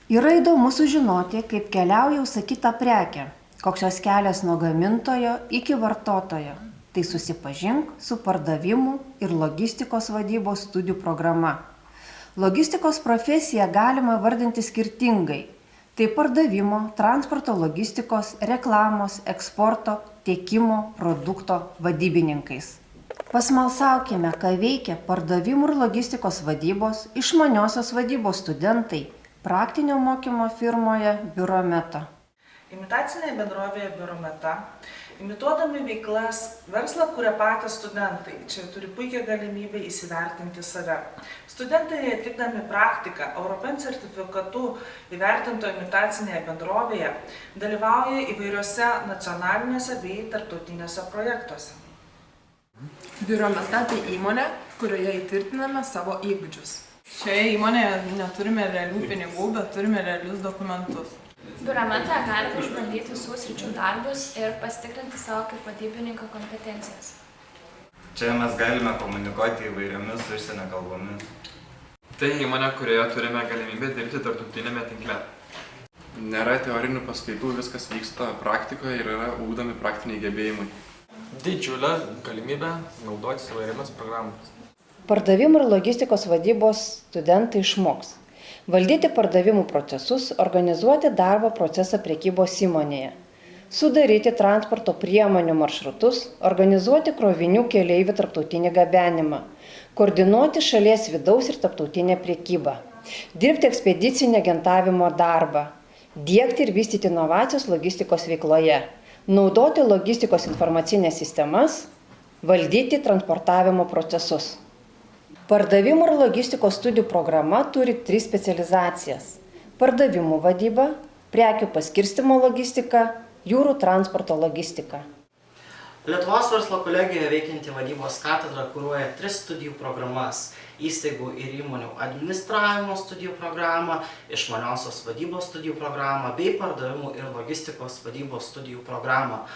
Yra įdomu sužinoti, kaip keliauja užsakyta prekė, koks jos kelias nuo gamintojo iki vartotojo. Tai susipažink su pardavimų ir logistikos vadybos studijų programa. Logistikos profesiją galima vardinti skirtingai. Tai pardavimo, transporto logistikos, reklamos, eksporto, tiekimo, produkto vadybininkais. Pasmalsaukime, ką veikia pardavimų ir logistikos vadybos, išmaniosios vadybos studentai praktinio mokymo firmoje Biurometa. Imitacinėje bendrovėje Biurometa, imituodami veiklas, verslą kuria patys studentai. Čia turi puikią galimybę įsivertinti save. Studentai atlikdami praktiką Europen sertifikatu įvertinto imitacinėje bendrovėje dalyvauja įvairiuose nacionaliniuose bei tarptautiniuose projektuose. Biurometa tai įmonė, kurioje įtvirtiname savo įgūdžius. Šioje įmonėje neturime realių pinigų, bet turime realius dokumentus. Biurometoje galite išbandyti visų sričių darbus ir pasitikrinti savo kaip vadybininko kompetencijas. Čia mes galime komunikuoti įvairiomis užsienio kalbomis. Tai įmonė, kurioje turime galimybę dirbti tarptautinėme tinkle. Nėra teorinių paskaitų, viskas vyksta praktikoje ir yra ugdomi praktiniai gebėjimai. Didžiulė galimybė naudotis įvairiomis programomis. Pardavimų ir logistikos vadybos studentai išmoks valdyti pardavimų procesus, organizuoti darbo procesą prekybos įmonėje, sudaryti transporto priemonių maršrutus, organizuoti krovinių keleivių tarptautinį gabenimą, koordinuoti šalies vidaus ir tarptautinę prekybą, dirbti ekspedicinį agentavimo darbą, diegti ir vystyti inovacijas logistikos veikloje, naudoti logistikos informacinės sistemas, valdyti transportavimo procesus. Pardavimų ir logistikos studijų programa turi 3 specializacijas – pardavimų vadyba, prekių paskirstymo logistika, jūrų transporto logistika. Lietuvos verslo kolegijoje veikianti vadybos katedra kuruoja 3 studijų programas – įstaigų ir įmonių administravimo studijų programą, išmaniosios vadybos studijų programą bei pardavimų ir logistikos vadybos studijų programą.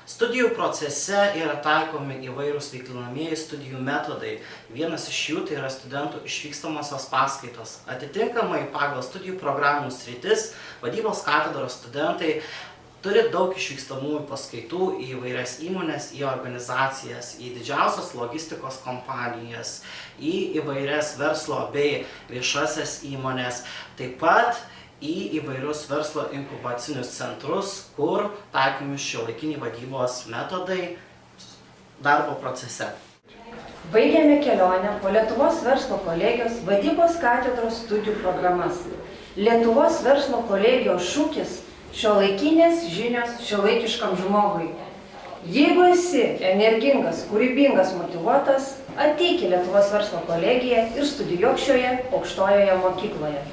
Studijų procese yra taikomi įvairūs veiklinamieji studijų metodai. Vienas iš jų tai yra studentų išvykstamosios paskaitos. Atitinkamai pagal studijų programų sritis vadybos katedros studentai turi daug išvykstamųjų paskaitų į įvairias įmonės, į organizacijas, į didžiausias logistikos kompanijas, į įvairias verslo bei viešasias įmonės. Taip pat į įvairius verslo inkubacinius centrus, kur taikomi šiuolaikiniai vadybos metodai darbo procese. Baigėme kelionę po Lietuvos verslo kolegijos vadybos katedros studijų programas. Lietuvos verslo kolegijos šūkis – šiuolaikinės žinios šiuolaikiškam žmogui. Jeigu esi energingas, kūrybingas, motyvuotas, ateik į Lietuvos verslo kolegiją ir studijuok šioje aukštojoje mokykloje.